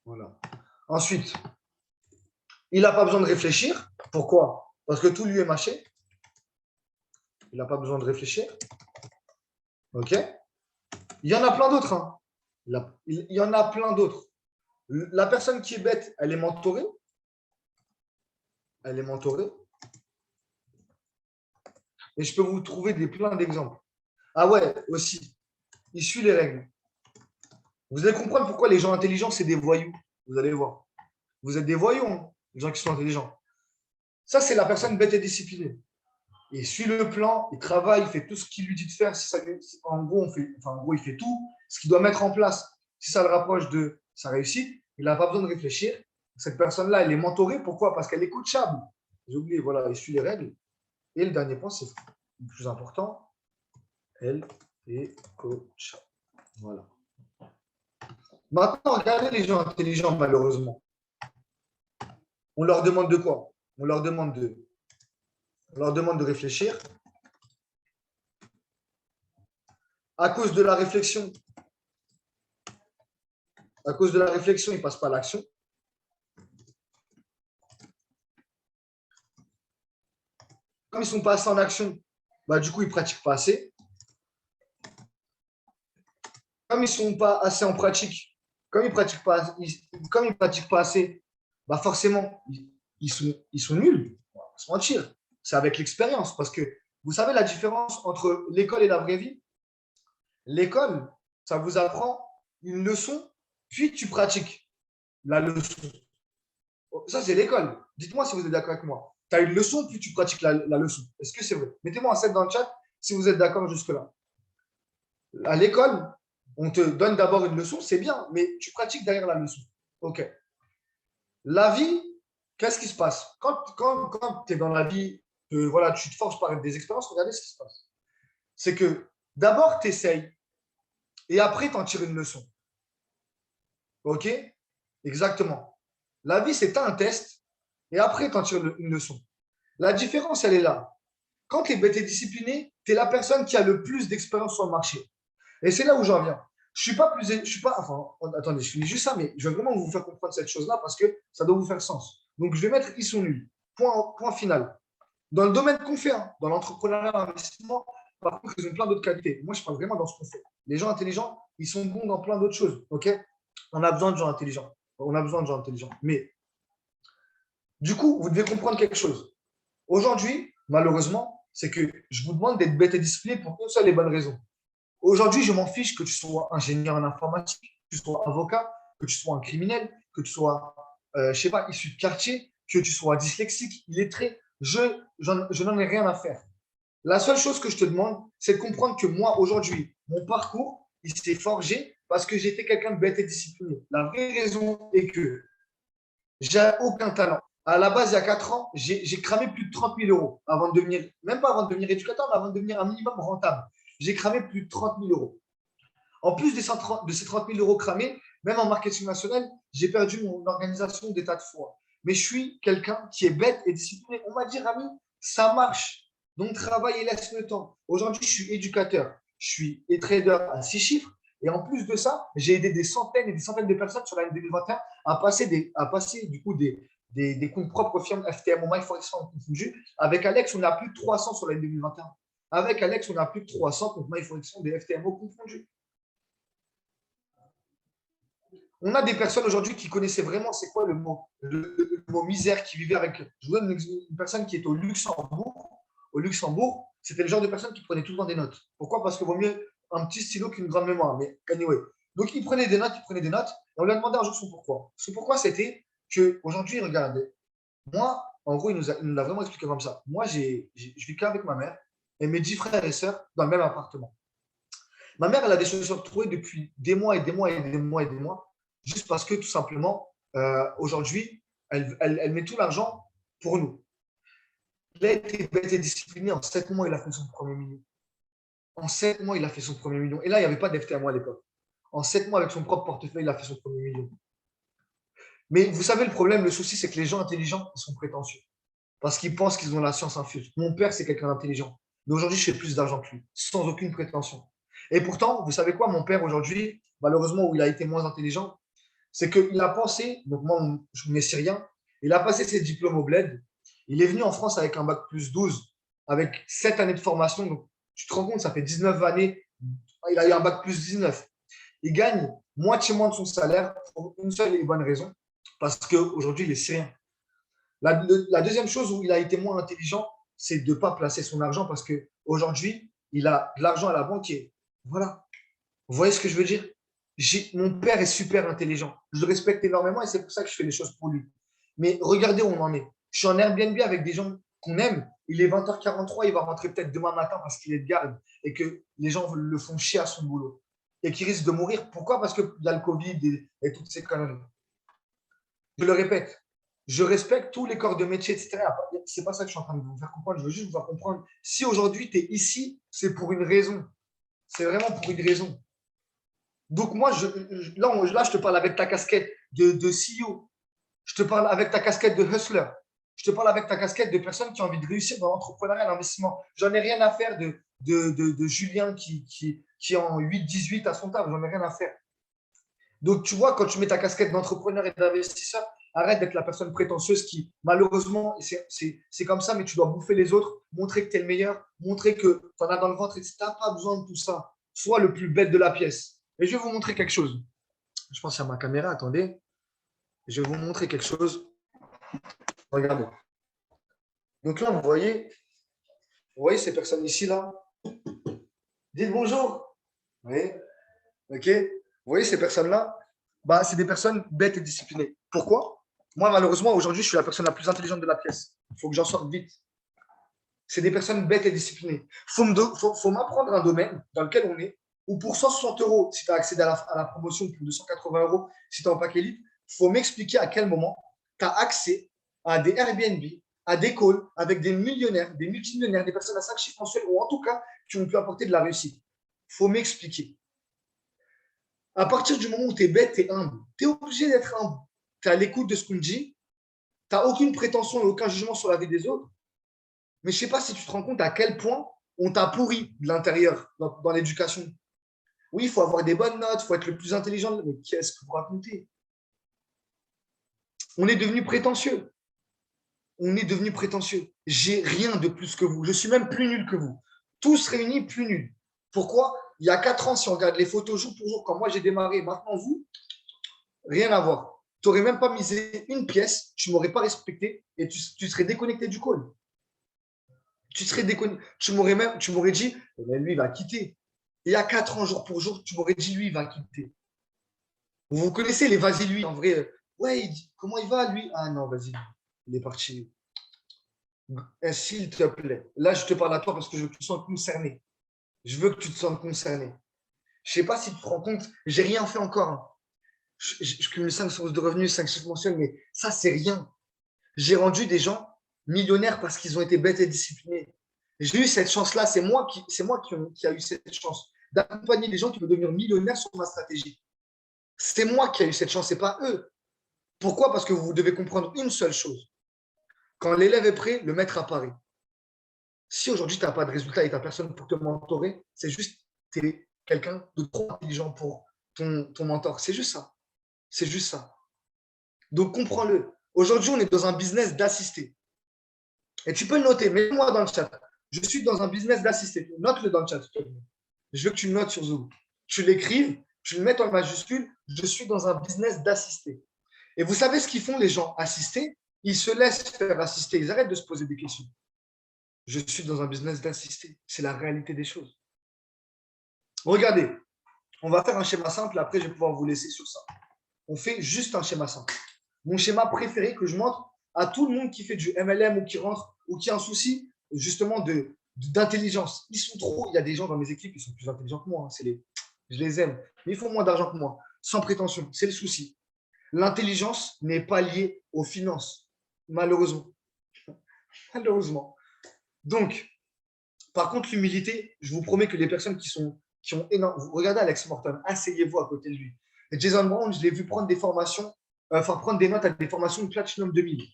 Voilà. Ensuite, il n'a pas besoin de réfléchir. Pourquoi? Parce que tout lui est mâché. Il n'a pas besoin de réfléchir. OK? Il y en a plein d'autres. Hein. Il y en a plein d'autres. La personne qui est bête, elle est mentorée. Elle est mentorée. Et je peux vous trouver plein d'exemples. Ah ouais, aussi. Il suit les règles. Vous allez comprendre pourquoi les gens intelligents, c'est des voyous. Vous allez voir. Vous êtes des voyous, hein, les gens qui sont intelligents. Ça, c'est la personne bête et disciplinée. Il suit le plan, il travaille, il fait tout ce qu'il lui dit de faire. En gros, il fait tout ce qu'il doit mettre en place. Si ça le rapproche de sa réussite, il n'a pas besoin de réfléchir. Cette personne-là, elle est mentorée. Pourquoi? Parce qu'elle est coachable. J'ai oublié, voilà, il suit les règles. Et le dernier point, c'est le plus important. Elle est coachable. Voilà. Maintenant, regardez les gens intelligents, malheureusement. On leur demande de quoi? On leur demande de réfléchir. À cause de la réflexion, ils ne passent pas à l'action. Comme ils ne sont pas assez en action, du coup, ils ne pratiquent pas assez. Comme ils ne sont pas assez en pratique, comme ils ne pratiquent pas assez, forcément, ils sont nuls. On va se mentir. C'est avec l'expérience. Parce que vous savez la différence entre l'école et la vraie vie? L'école, ça vous apprend une leçon, puis tu pratiques la leçon. Ça, c'est l'école. Dites-moi si vous êtes d'accord avec moi. Tu as une leçon, puis tu pratiques la leçon. Est-ce que c'est vrai? Mettez-moi un 7 dans le chat si vous êtes d'accord jusque-là. À l'école, on te donne d'abord une leçon, c'est bien, mais tu pratiques derrière la leçon. OK. La vie, qu'est-ce qui se passe? Quand tu es dans la vie, voilà, tu te forces par des expériences, regardez ce qui se passe. C'est que d'abord, tu essayes et après, tu en tires une leçon. OK? Exactement. La vie, c'est un test et après, tu en tires une leçon. La différence, elle est là. Quand tu es bête et discipliné, tu es la personne qui a le plus d'expérience sur le marché. Et c'est là où j'en viens. Attendez, je finis juste ça, mais je vais vraiment vous faire comprendre cette chose-là parce que ça doit vous faire sens. Donc, je vais mettre ils sont nuls. Point final. Dans le domaine qu'on fait, hein, dans l'entrepreneuriat, l'investissement, par contre, ils ont plein d'autres qualités. Moi, je parle vraiment dans ce qu'on fait. Les gens intelligents, ils sont bons dans plein d'autres choses. OK? On a besoin de gens intelligents. Mais du coup, vous devez comprendre quelque chose. Aujourd'hui, malheureusement, c'est que je vous demande d'être bête et discipliné pour une seule et bonne raison. Aujourd'hui, je m'en fiche que tu sois ingénieur en informatique, que tu sois avocat, que tu sois un criminel, que tu sois, je sais pas, issu de quartier, que tu sois dyslexique, illettré. Je n'en ai rien à faire. La seule chose que je te demande, c'est de comprendre que moi, aujourd'hui, mon parcours, il s'est forgé parce que j'étais quelqu'un de bête et discipliné. La vraie raison est que j'ai aucun talent. À la base, il y a 4 ans, j'ai cramé plus de 30 000 euros avant de devenir, même pas avant de devenir éducateur, mais avant de devenir un minimum rentable. J'ai cramé plus de 30 000 euros. En plus de ces 30 000 euros cramés, même en marketing national, j'ai perdu mon organisation d'état de foi. Mais je suis quelqu'un qui est bête et discipliné. On va dire, ami, ça marche. Donc, travaille et laisse le temps. Aujourd'hui, je suis éducateur. Je suis trader à 6 chiffres. Et en plus de ça, j'ai aidé des centaines et des centaines de personnes sur l'année 2021 à passer du coup des comptes propres firmes FTM, MyForex confondu. Avec Alex, on a plus de 300 sur l'année 2021. Avec Alex, on a plus de 300 contre MyForex des FTMO confondus. On a des personnes aujourd'hui qui connaissaient vraiment c'est quoi le mot misère, qui vivait avec. Je vous donne une personne qui est au Luxembourg. Au Luxembourg, c'était le genre de personne qui prenait tout le temps des notes. Pourquoi? Parce qu'il vaut mieux un petit stylo qu'une grande mémoire. Mais anyway. Donc, il prenait des notes. Et on lui a demandé un jour son pourquoi. Son pourquoi, c'était qu'aujourd'hui, regardez, moi, en gros, il nous l'a vraiment expliqué comme ça. Moi, je vis qu'avec ma mère et mes 10 frères et sœurs dans le même appartement. Ma mère, elle a des choses retrouvées depuis des mois et des mois et des mois et des mois, juste parce que tout simplement, aujourd'hui, elle met tout l'argent pour nous. Il a été bête et discipliné. En 7 mois, il a fait son premier million. En 7 mois, il a fait son premier million. Et là, il n'y avait pas d'FTMO à l'époque. En 7 mois, avec son propre portefeuille, il a fait son premier million. Mais vous savez, le problème, le souci, c'est que les gens intelligents, ils sont prétentieux. Parce qu'ils pensent qu'ils ont la science infuse. Mon père, c'est quelqu'un d'intelligent. Mais aujourd'hui, je fais plus d'argent que lui, sans aucune prétention. Et pourtant, vous savez quoi, mon père, aujourd'hui, malheureusement, où il a été moins intelligent, c'est qu'il a pensé, donc moi, je ne sais rien, il a passé ses diplômes au bled. Il est venu en France avec un bac plus 12, avec 7 années de formation. Donc, tu te rends compte, ça fait 19 années. Il a eu un bac plus 19. Il gagne moitié moins de son salaire pour une seule et bonne raison, parce qu'aujourd'hui, il est syrien. La deuxième chose où il a été moins intelligent, c'est de ne pas placer son argent parce qu'aujourd'hui, il a de l'argent à la banque et voilà. Vous voyez ce que je veux dire? Mon père est super intelligent. Je le respecte énormément et c'est pour ça que je fais les choses pour lui. Mais regardez où on en est. Je suis en Airbnb avec des gens qu'on aime. Il est 20h43, il va rentrer peut-être demain matin parce qu'il est de garde et que les gens le font chier à son boulot et qu'il risque de mourir. Pourquoi? Parce qu'il y a le Covid et toutes ces conneries. Je le répète, je respecte tous les corps de métier, etc. C'est pas ça que je suis en train de vous faire comprendre. Je veux juste vous faire comprendre. Si aujourd'hui tu es ici, c'est pour une raison. C'est vraiment pour une raison. Donc moi, là, je te parle avec ta casquette de CEO. Je te parle avec ta casquette de hustler. Je te parle avec ta casquette de personne qui a envie de réussir dans l'entrepreneuriat, l'investissement. J'en ai rien à faire de Julien qui est en 8-18 à son table. J'en ai rien à faire. Donc, tu vois, quand tu mets ta casquette d'entrepreneur et d'investisseur, arrête d'être la personne prétentieuse qui, malheureusement, c'est comme ça, mais tu dois bouffer les autres, montrer que tu es le meilleur, montrer que tu en as dans le ventre et tu n'as pas besoin de tout ça. Sois le plus bête de la pièce. Et je vais vous montrer quelque chose. Je pense à ma caméra, attendez. Je vais vous montrer quelque chose. Regardez. Donc là, vous voyez ces personnes ici, là. Dites bonjour. Vous voyez? OK. Vous voyez ces personnes-là, bah, c'est des personnes bêtes et disciplinées. Pourquoi? Moi, malheureusement, aujourd'hui, je suis la personne la plus intelligente de la pièce. Il faut que j'en sorte vite. C'est des personnes bêtes et disciplinées. Il faut m'apprendre un domaine dans lequel on est, où pour 160 euros, si tu as accédé à la promotion, pour 280 euros, si tu es en pack élite, il faut m'expliquer à quel moment tu as accès à des Airbnb, à des calls avec des millionnaires, des multimillionnaires, des personnes à 5 chiffres mensuels, ou en tout cas, qui ont pu apporter de la réussite. Il faut m'expliquer. À partir du moment où tu es bête, tu es humble. Tu es obligé d'être humble. Tu es à l'écoute de ce qu'on te dit. Tu n'as aucune prétention et aucun jugement sur la vie des autres. Mais je ne sais pas si tu te rends compte à quel point on t'a pourri de l'intérieur dans l'éducation. Oui, il faut avoir des bonnes notes, il faut être le plus intelligent. Mais qu'est-ce que vous racontez? On est devenu prétentieux. On est devenu prétentieux. J'ai rien de plus que vous. Je suis même plus nul que vous. Tous réunis, plus nuls. Pourquoi? Il y a 4 ans, si on regarde les photos jour pour jour, quand moi j'ai démarré, maintenant vous, rien à voir. Tu n'aurais même pas misé une pièce, tu ne m'aurais pas respecté et tu serais déconnecté du call. Tu serais déconnecté. Tu m'aurais dit, mais lui, il va quitter. Et il y a 4 ans, jour pour jour, tu m'aurais dit, lui, il va quitter. Vous connaissez les vas-y, lui, en vrai. Ouais, comment il va, lui? Ah non, vas-y, il est parti. S'il te plaît. Là, je te parle à toi parce que je veux que tu te sentes concerné. Je veux que tu te sentes concerné. Je ne sais pas si tu te rends compte, j'ai rien fait encore. Hein. Je cumule 5 sources de revenus, 5 chiffres mensuels, mais ça, c'est rien. J'ai rendu des gens millionnaires parce qu'ils ont été bêtes et disciplinés. J'ai eu cette chance-là, c'est moi qui a eu cette chance d'accompagner les gens qui veulent devenir millionnaires sur ma stratégie. C'est moi qui ai eu cette chance, c'est pas eux. Pourquoi? Parce que vous devez comprendre une seule chose. Quand l'élève est prêt, le maître apparaît. Si aujourd'hui tu n'as pas de résultat et tu n'as personne pour te mentorer, c'est juste que tu es quelqu'un de trop intelligent pour ton mentor. C'est juste ça. C'est juste ça. Donc comprends-le. Aujourd'hui, on est dans un business d'assister. Et tu peux le noter, mets-moi dans le chat. Je suis dans un business d'assister. Note-le dans le chat. Je veux que tu le notes sur Zoom. Tu l'écrives, tu le mets en majuscule. Je suis dans un business d'assister. Et vous savez ce qu'ils font les gens assister? Ils se laissent faire assister. Ils arrêtent de se poser des questions. Je suis dans un business d'assister. C'est la réalité des choses. Regardez, on va faire un schéma simple. Après, je vais pouvoir vous laisser sur ça. On fait juste un schéma simple. Mon schéma préféré que je montre à tout le monde qui fait du MLM ou qui rentre ou qui a un souci justement d'intelligence. Ils sont trop. Il y a des gens dans mes équipes qui sont plus intelligents que moi. Hein. Je les aime. Mais ils font moins d'argent que moi. Sans prétention. C'est le souci. L'intelligence n'est pas liée aux finances. Malheureusement. Malheureusement. Donc, Par contre, l'humilité, je vous promets que les personnes qui ont énorme. Regardez Alex Morton, asseyez-vous à côté de lui. Et Jason Brown, je l'ai vu prendre des formations, prendre des notes à des formations de Platinum 2000.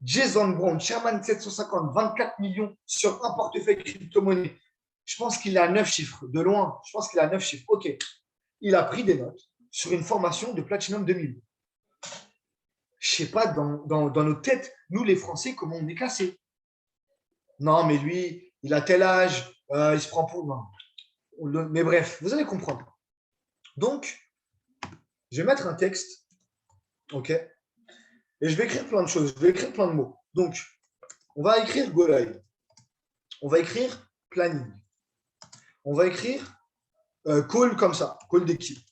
Jason Brown, Sherman 750, 24 millions sur un portefeuille crypto-monnaie. Je pense qu'il a 9 chiffres, de loin. Je pense qu'il a 9 chiffres. OK. Il a pris des notes sur une formation de Platinum 2000. Je ne sais pas, dans nos têtes, nous les Français, comment on est cassés. Non, mais lui, il a tel âge, il se prend pour. Non. Mais bref, vous allez comprendre. Donc, je vais mettre un texte, OK, et je vais écrire plein de choses, je vais écrire plein de mots. Donc, on va écrire Go Live, on va écrire planning, on va écrire call comme ça, call d'équipe.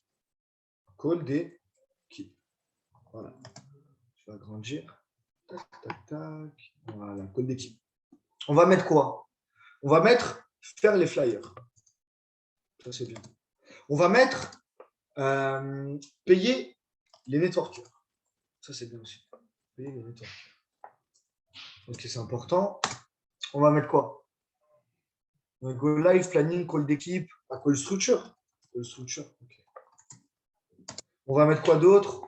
Call d'équipe. Voilà. Je vais agrandir. Tac, tac, tac. Voilà, call d'équipe. On va mettre quoi? On va mettre faire les flyers. Ça, c'est bien. On va mettre payer les networkers. Ça, c'est bien aussi. Payer les networkers. Ok, c'est important. On va mettre quoi? Go live, planning, call d'équipe, call structure. Call structure. Okay. On va mettre quoi d'autre?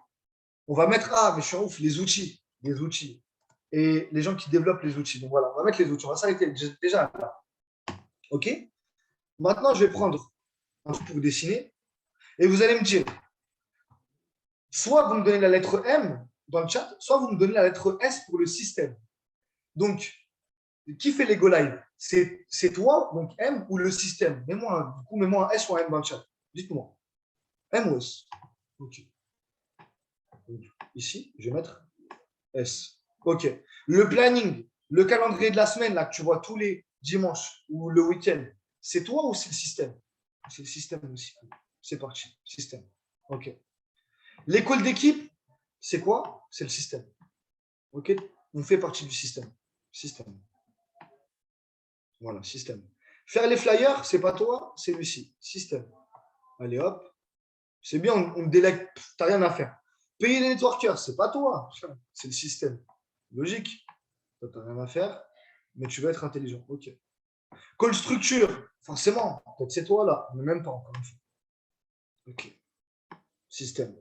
On va mettre, mais je suis un ouf, les outils. Les outils. Et les gens qui développent les outils. Donc voilà, on va mettre les outils. On va s'arrêter déjà là. OK? Maintenant, je vais prendre un truc pour vous dessiner. Et vous allez me dire, soit vous me donnez la lettre M dans le chat, soit vous me donnez la lettre S pour le système. Donc, qui fait les go live? C'est toi, donc M, ou le système? Mets-moi un S ou un M dans le chat. Dites-moi. M ou S? OK. Donc, ici, je vais mettre S. OK. Le planning, le calendrier de la semaine, là, que tu vois tous les dimanches ou le week-end, c'est toi ou c'est le système? C'est le système aussi. C'est parti. Système. OK. L'école d'équipe, c'est quoi? C'est le système. OK? On fait partie du système. Système. Voilà, système. Faire les flyers, c'est pas toi, c'est Lucie. Système. Allez, hop. C'est bien, on me délègue. T'as rien à faire. Payer les networkers, c'est pas toi. C'est le système. Logique. T'as rien à faire, mais tu vas être intelligent. OK. Call structure, forcément. Peut-être c'est toi là, mais même pas encore une fois. OK. Système.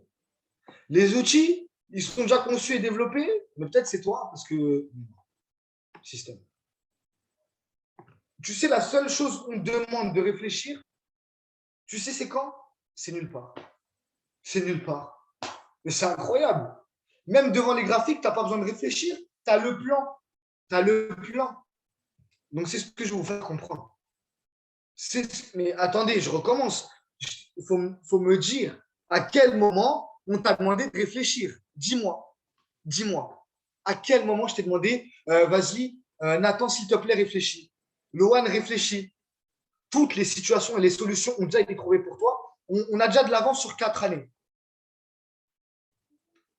Les outils, ils sont déjà conçus et développés, mais peut-être c'est toi, parce que système. Tu sais, la seule chose qu'on te demande de réfléchir, tu sais, c'est quand? C'est nulle part. C'est nulle part. Mais c'est incroyable. Même devant les graphiques, tu n'as pas besoin de réfléchir. Tu as le plan. Tu as le plan. Donc, c'est ce que je vais vous faire comprendre. Mais attendez, je recommence. Il faut me dire à quel moment on t'a demandé de réfléchir. Dis-moi. Dis-moi. À quel moment je t'ai demandé, vas-y, Nathan, s'il te plaît, réfléchis. Lohan, réfléchis. Toutes les situations et les solutions ont déjà été trouvées pour toi. On a déjà de l'avance sur 4 années.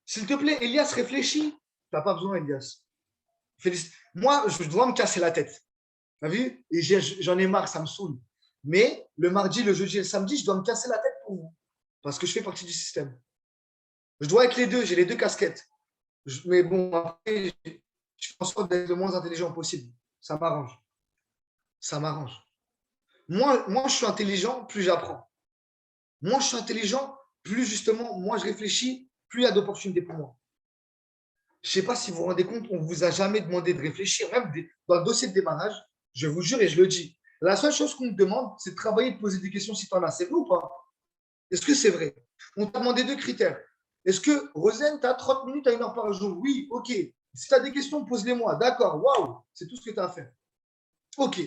S'il te plaît, Elias, réfléchis. Tu n'as pas besoin, Elias. Moi, je dois me casser la tête. Tu as vu? Et j'en ai marre, ça me saoule. Mais le mardi, le jeudi et le samedi, je dois me casser la tête pour vous. Parce que je fais partie du système. Je dois être les deux, j'ai les deux casquettes. Mais bon, après, je fais en sorte d'être le moins intelligent possible. Ça m'arrange. Ça m'arrange. Moi, je suis intelligent, plus j'apprends. Moi, je suis intelligent, plus justement, moi, je réfléchis, plus il y a d'opportunités pour moi. Je ne sais pas si vous vous rendez compte, on ne vous a jamais demandé de réfléchir, même dans le dossier de démarrage, je vous jure et je le dis. La seule chose qu'on te demande, c'est de travailler, de poser des questions si tu en as. C'est vrai ou pas? Est-ce que c'est vrai? On t'a demandé 2 critères. Est-ce que, Rosen, tu as 30 minutes à 1 heure par jour? Oui, OK. Si tu as des questions, pose-les-moi. D'accord, waouh, c'est tout ce que tu as à faire. OK.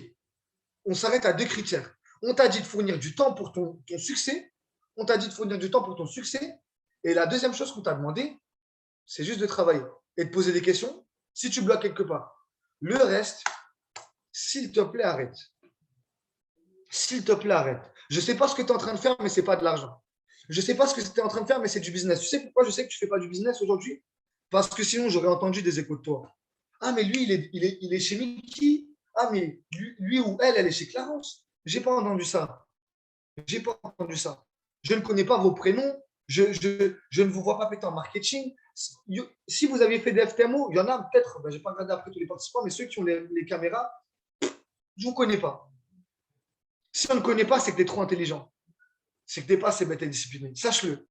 On s'arrête à 2 critères. On t'a dit de fournir du temps pour ton succès. On t'a dit de fournir du temps pour ton succès. Et la deuxième chose qu'on t'a demandé, c'est juste de travailler et de poser des questions si tu bloques quelque part. Le reste, s'il te plaît, arrête. S'il te plaît, arrête. Je ne sais pas ce que tu es en train de faire, mais ce n'est pas de l'argent. Je ne sais pas ce que tu es en train de faire, mais c'est du business. Tu sais pourquoi je sais que tu ne fais pas du business aujourd'hui? Parce que sinon, j'aurais entendu des échos de toi. Ah, mais lui, il est chez Mickey. Ah, mais lui ou elle est chez Clarence. Je n'ai pas entendu ça. Je n'ai pas entendu ça. Je ne connais pas vos prénoms. Je ne vous vois pas péter en marketing. Si vous aviez fait des FTMO, il y en a peut-être, je n'ai pas regardé après tous les participants, mais ceux qui ont les caméras, Je ne vous connais pas. Si on ne connaît pas, c'est que tu es trop intelligent. C'est que tu n'es pas assez bête et discipliné. Sache-le.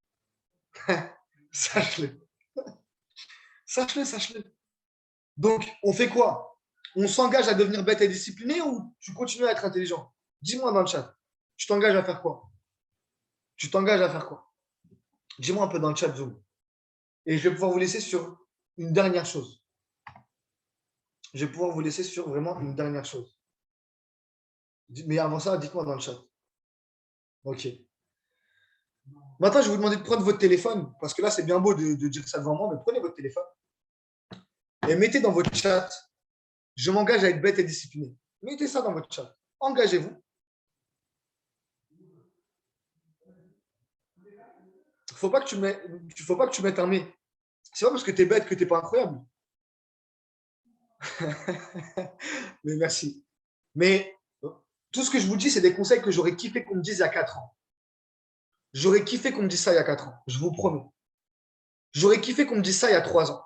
Sache-le. Sache-le, sache-le. Donc, on fait quoi? On s'engage à devenir bête et discipliné ou tu continues à être intelligent? Dis-moi dans le chat. Tu t'engages à faire quoi? Tu t'engages à faire quoi? Dis-moi un peu dans le chat, Zoom. Et je vais pouvoir vous laisser sur une dernière chose. Je vais pouvoir vous laisser sur vraiment une dernière chose. Mais avant ça, dites-moi dans le chat. Ok. Maintenant, je vais vous demander de prendre votre téléphone, parce que là, c'est bien beau de dire ça devant moi, mais prenez votre téléphone et mettez dans votre chat, je m'engage à être bête et discipliné. Mettez ça dans votre chat. Engagez-vous. Faut pas que tu mettes un mais. C'est pas parce que tu es bête que tu n'es pas incroyable. Mais merci. Mais tout ce que je vous dis, c'est des conseils que j'aurais kiffé qu'on me dise il y a 4 ans. J'aurais kiffé qu'on me dise ça il y a 4 ans. Je vous promets. J'aurais kiffé qu'on me dise ça il y a 3 ans.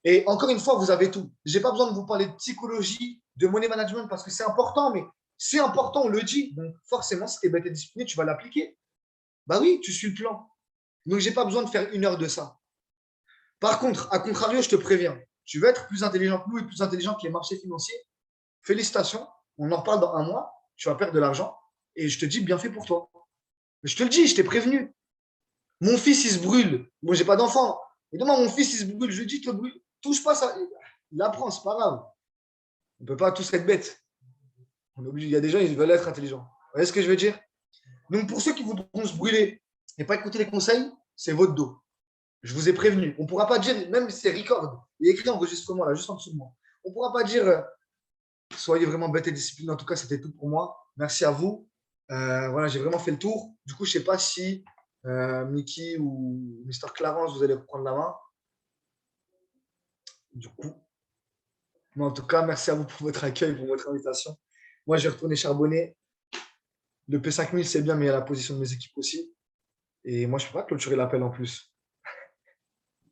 Et encore une fois, vous avez tout. Je n'ai pas besoin de vous parler de psychologie, de money management, parce que c'est important, mais c'est important, on le dit. Donc forcément, si tu es bête et discipliné, tu vas l'appliquer. Bah oui, tu suis le plan. Donc, je n'ai pas besoin de faire 1 heure de ça. Par contre, à contrario, je te préviens, tu veux être plus intelligent que nous et plus intelligent que les marchés financiers. Félicitations, on en reparle dans 1 mois, tu vas perdre de l'argent et je te dis bien fait pour toi. Mais je te le dis, je t'ai prévenu. Mon fils, il se brûle. Moi, j'ai pas d'enfant. Et demain, mon fils, il se brûle. Je lui dis, te brûle. Touche pas ça. Il apprend, c'est pas grave. On ne peut pas tous être bêtes. On est obligé. Il y a des gens, ils veulent être intelligents. Vous voyez ce que je veux dire? Donc, pour ceux qui voudront se brûler et pas écouter les conseils, c'est votre dos. Je vous ai prévenu. On ne pourra pas dire, même si c'est record, il est écrit enregistrement là, juste en dessous de moi. On ne pourra pas dire soyez vraiment bêtes et disciplinés. En tout cas, c'était tout pour moi. Merci à vous. Voilà, j'ai vraiment fait le tour. Du coup, je ne sais pas si Mickey ou Mr. Clarence, vous allez reprendre la main. Du coup, mais en tout cas, merci à vous pour votre accueil, pour votre invitation. Moi, je vais retourner charbonner. Le P5000, c'est bien, mais il y a la position de mes équipes aussi. Et moi, je ne peux pas clôturer l'appel en plus.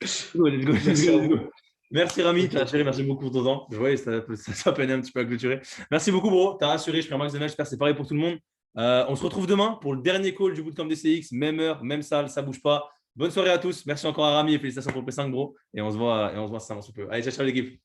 Let's go, let's go, Merci à let's go. vous. Merci Rami, Ok. Thierry, merci beaucoup pour ton temps. Je voyais, ça peinait un petit peu à clôturer. Merci beaucoup, bro. T'as rassuré, je fais un max de neige. J'espère que c'est pareil pour tout le monde. On se retrouve demain pour le dernier call du Bootcamp DCX. Même heure, même salle, ça bouge pas. Bonne soirée à tous. Merci encore à Rami et félicitations pour le P5, bro. Et on se voit si ça avance un peu. Allez, ciao, ciao l'équipe.